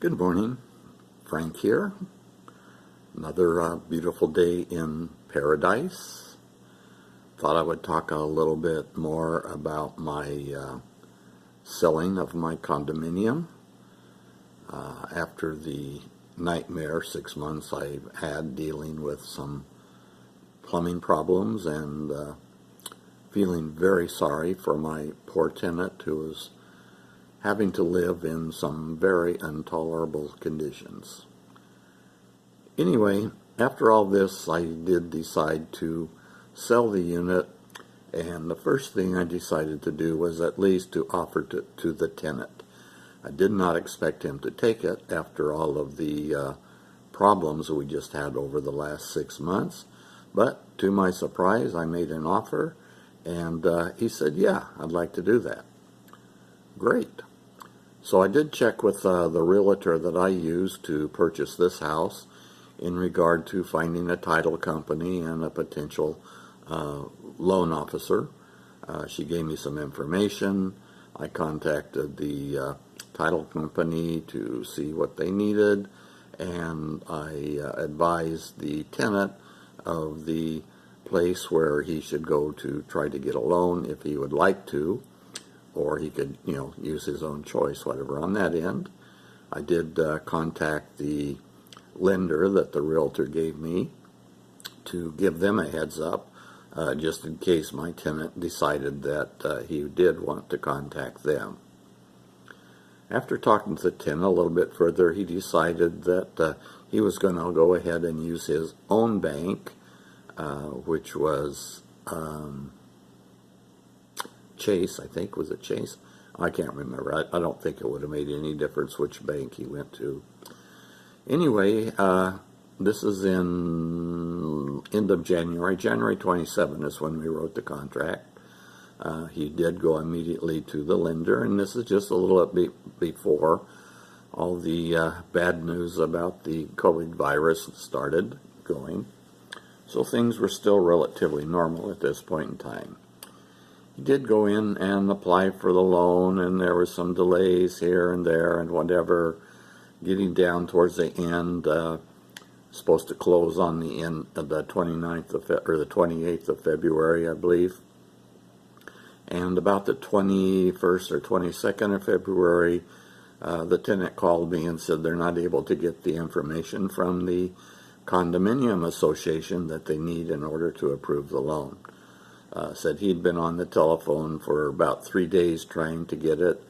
Good morning, Frank here. Another beautiful day in paradise. Thought I would talk a little bit more about my selling of my condominium. After the nightmare 6 months I've had dealing with some plumbing problems and feeling very sorry for my poor tenant who was having to live in some very intolerable conditions. Anyway, after all this, I did decide to sell the unit, and the first thing I decided to do was at least to offer to the tenant. I did not expect him to take it after all of the problems we just had over the last 6 months, but to my surprise, I made an offer, and he said, yeah, I'd like to do that. Great. So I did check with the realtor that I used to purchase this house in regard to finding a title company and a potential loan officer. She gave me some information. I contacted the title company to see what they needed, and I advised the tenant of the place where he should go to try to get a loan if he would like to, or he could, use his own choice, whatever, on that end. I did contact the lender that the realtor gave me to give them a heads up, just in case my tenant decided that he did want to contact them. After talking to the tenant a little bit further, he decided that he was going to go ahead and use his own bank, which was Chase, I think. Was it Chase? I can't remember. I don't think it would have made any difference which bank he went to. Anyway, this is in end of January. January 27 is when we wrote the contract. He did go immediately to the lender, and this is just a little bit before all the bad news about the COVID virus started going. So things were still relatively normal at this point in time. He did go in and apply for the loan, and there were some delays here and there and whatever. Getting down towards the end, supposed to close on the end of the 29th or the 28th of February, I believe. And about the 21st or 22nd of February, the tenant called me and said they're not able to get the information from the condominium association that they need in order to approve the loan. Said he'd been on the telephone for about 3 days trying to get it,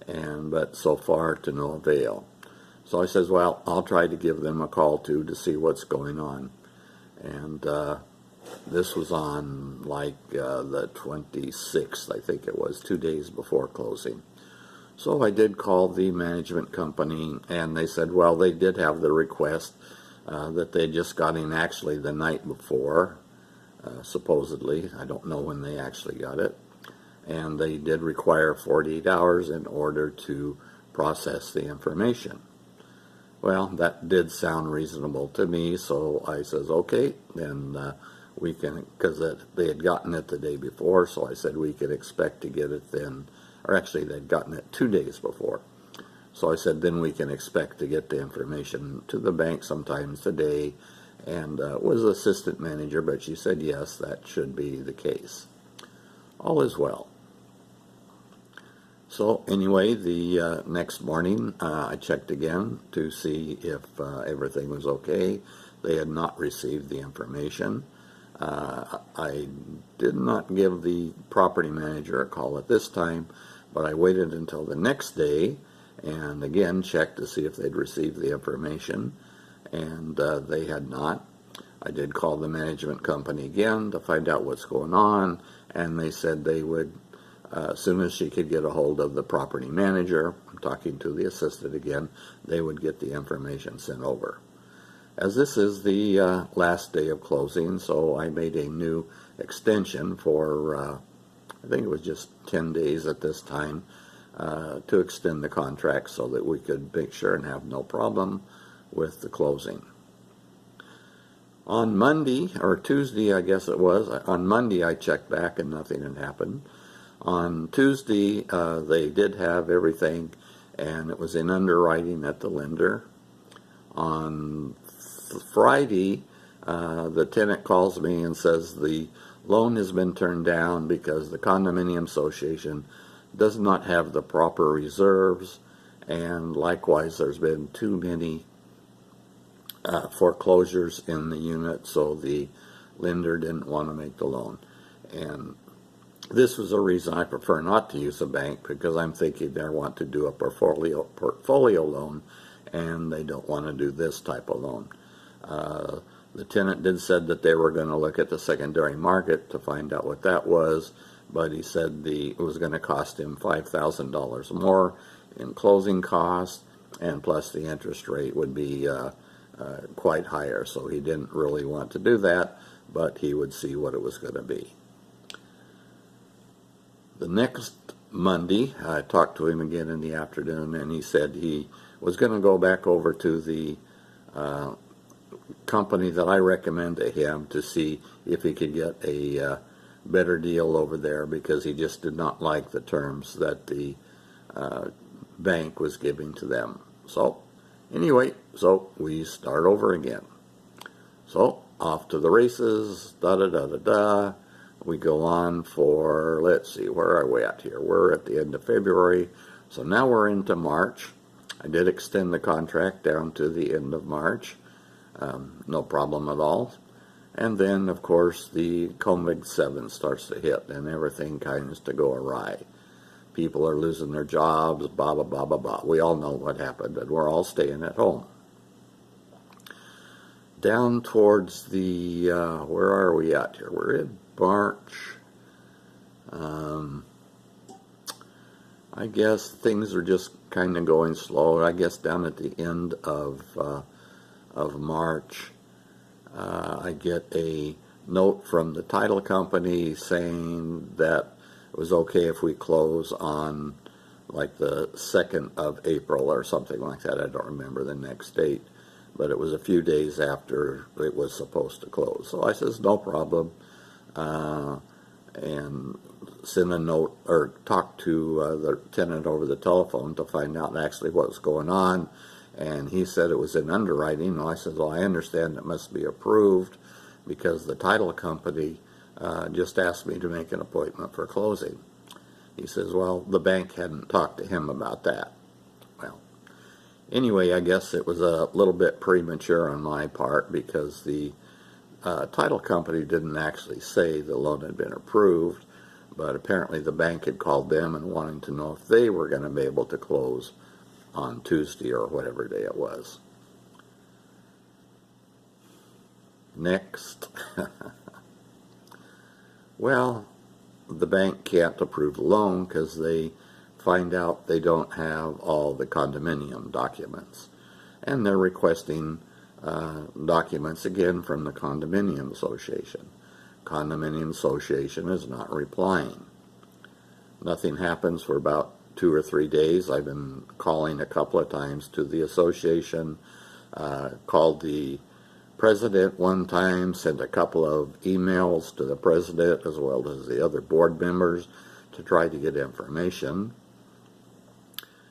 but so far to no avail. So I says, well, I'll try to give them a call too to see what's going on. And this was on the 26th, I think it was, 2 days before closing. So I did call the management company, and they said, well, they did have the request that they just got in actually the night before. Supposedly. I don't know when they actually got it. And they did require 48 hours in order to process the information. Well, that did sound reasonable to me, so I says, okay, then we can, because they had gotten it the day before, so I said we could expect to get it then, or actually they'd gotten it 2 days before. So I said then we can expect to get the information to the bank sometime today, and was assistant manager, but she said yes, that should be the case. All is well. So anyway, the next morning I checked again to see if everything was okay. They had not received the information. I did not give the property manager a call at this time, but I waited until the next day and again checked to see if they'd received the information, and they had not. I did call the management company again to find out what's going on, and they said they would, as soon as she could get a hold of the property manager, I'm talking to the assistant again, they would get the information sent over. As this is the last day of closing, so I made a new extension for, I think it was just 10 days at this time, to extend the contract so that we could make sure and have no problem with the closing. On Monday, or Tuesday I guess it was, on Monday I checked back and nothing had happened. On Tuesday they did have everything and it was in underwriting at the lender. On Friday, the tenant calls me and says the loan has been turned down because the condominium association does not have the proper reserves, and likewise there's been too many foreclosures in the unit, so the lender didn't want to make the loan. And this was a reason I prefer not to use a bank, because I'm thinking they want to do a portfolio loan, and they don't want to do this type of loan. The tenant did said that they were going to look at the secondary market to find out what that was, but he said it was going to cost him $5,000 more in closing costs, and plus the interest rate would be quite higher, so he didn't really want to do that, but he would see what it was going to be. The next Monday, I talked to him again in the afternoon, and he said he was going to go back over to the company that I recommend to him to see if he could get a better deal over there, because he just did not like the terms that the bank was giving to them. So anyway, so we start over again. So off to the races, da-da-da-da-da. We go on for, let's see, where are we at here? We're at the end of February, so now we're into March. I did extend the contract down to the end of March. No problem at all. And then, of course, the COVID-7 starts to hit, and everything kind of to go awry. People are losing their jobs, blah, blah, blah, blah, blah. We all know what happened, and we're all staying at home. Down towards the, where are we at here? We're in March. I guess things are just kind of going slow. I guess down at the end of March, I get a note from the title company saying that it was okay if we close on like the 2nd of April or something like that. I don't remember the next date, but it was a few days after it was supposed to close. So I says, no problem, and send a note or talk to the tenant over the telephone to find out actually what was going on. And he said it was in underwriting. Well, I said, well, I understand it must be approved, because the title company just asked me to make an appointment for closing. He says, well, the bank hadn't talked to him about that. Well, anyway, I guess it was a little bit premature on my part, because the title company didn't actually say the loan had been approved, but apparently the bank had called them and wanting to know if they were going to be able to close on Tuesday or whatever day it was. Next. Well, the bank can't approve the loan because they find out they don't have all the condominium documents, and they're requesting documents again from the condominium association. Condominium association is not replying. Nothing happens for about 2 or 3 days. I've been calling a couple of times to the association, called the president one time, sent a couple of emails to the president as well as the other board members to try to get information.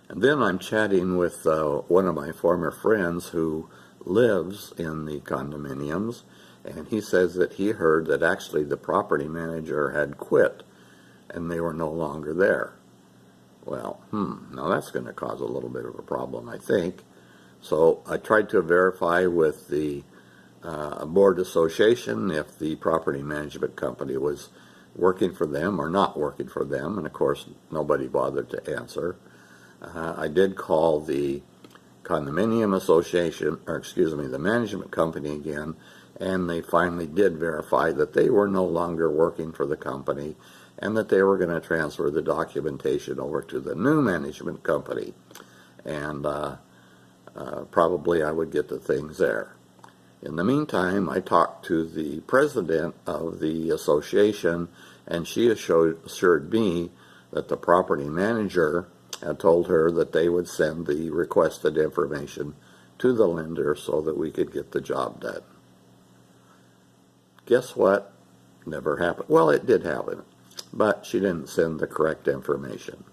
And then I'm chatting with one of my former friends who lives in the condominiums, and he says that he heard that actually the property manager had quit and they were no longer there. Well, now that's going to cause a little bit of a problem, I think. So I tried to verify with the board association if the property management company was working for them or not working for them, and of course nobody bothered to answer. I did call the condominium association, or excuse me, the management company again, and they finally did verify that they were no longer working for the company and that they were going to transfer the documentation over to the new management company, and probably I would get the things there. In the meantime, I talked to the president of the association, and she assured me that the property manager had told her that they would send the requested information to the lender so that we could get the job done. Guess what? Never happened. Well, it did happen, but she didn't send the correct information.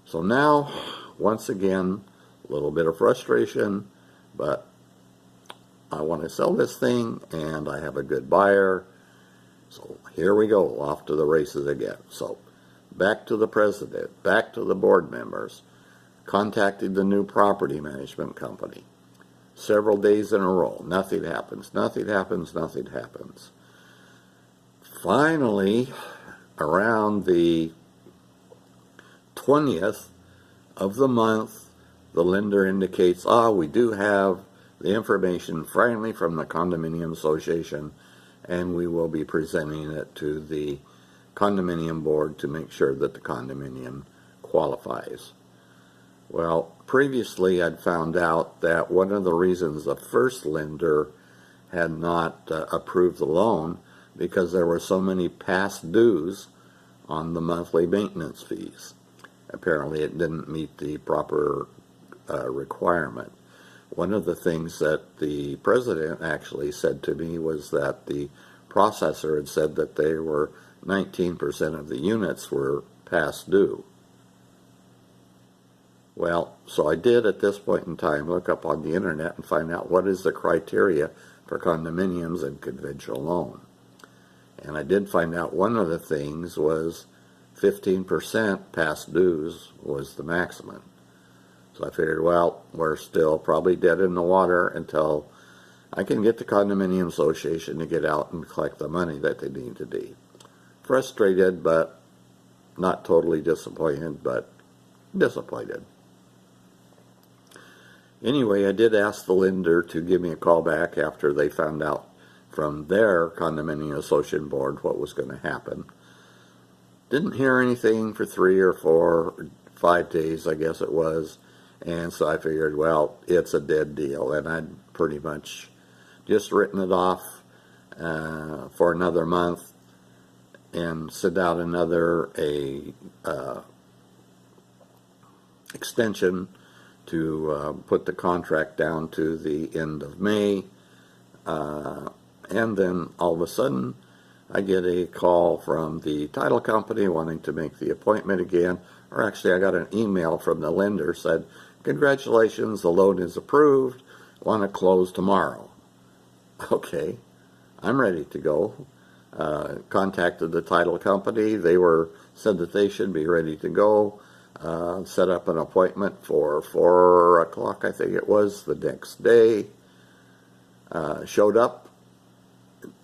So now once again, a little bit of frustration, but I want to sell this thing and I have a good buyer. So here we go, off to the races again. So back to the president, back to the board members, contacted the new property management company. Several days in a row, nothing happens, nothing happens, nothing happens. Finally, around the 20th of the month, the lender indicates, we do have the information finally from the condominium association, and we will be presenting it to the condominium board to make sure that the condominium qualifies. Well, previously I'd found out that one of the reasons the first lender had not approved the loan because there were so many past dues on the monthly maintenance fees. Apparently it didn't meet the proper requirement. One of the things that the president actually said to me was that the processor had said that they were 19% of the units were past due. Well, so I did at this point in time look up on the internet and find out what is the criteria for condominiums and conventional loan. And I did find out one of the things was 15% past dues was the maximum. So I figured, well, we're still probably dead in the water until I can get the condominium association to get out and collect the money that they need to do. Frustrated, but not totally disappointed, but disappointed. Anyway, I did ask the lender to give me a call back after they found out from their condominium association board what was going to happen. Didn't hear anything for 3 or 4 or 5 days, I guess it was. And so I figured, well, it's a dead deal. And I'd pretty much just written it off for another month and sent out another extension to put the contract down to the end of May. And then all of a sudden, I get a call from the title company wanting to make the appointment again. Or actually, I got an email from the lender said, congratulations, the loan is approved. Want to close tomorrow. Okay, I'm ready to go. Contacted the title company. They said that they should be ready to go. Set up an appointment for 4 o'clock, I think it was, the next day. Showed up.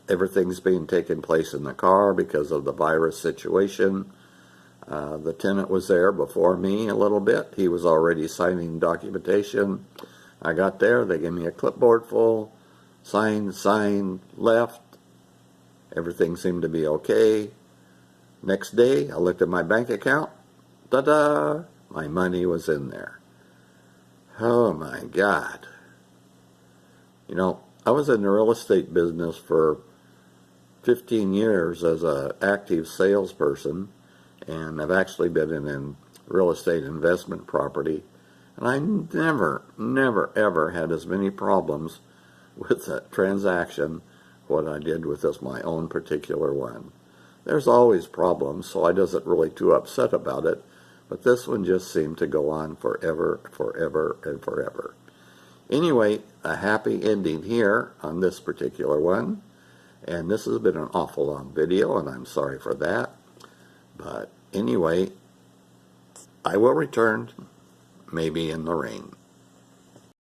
Everything's being taken place in the car because of the virus situation. The tenant was there before me a little bit. He was already signing documentation. I got there. They gave me a clipboard full. Signed, left. Everything seemed to be okay. Next day, I looked at my bank account. Ta-da! My money was in there. Oh my God. You know, I was in the real estate business for 15 years as an active salesperson, and I've actually been in real estate investment property, and I never, ever had as many problems with that transaction what I did with this my own particular one. There's always problems, so I wasn't really too upset about it, but this one just seemed to go on forever, and forever. Anyway, a happy ending here on this particular one, and this has been an awful long video, and I'm sorry for that, but anyway, I will return, maybe in the rain.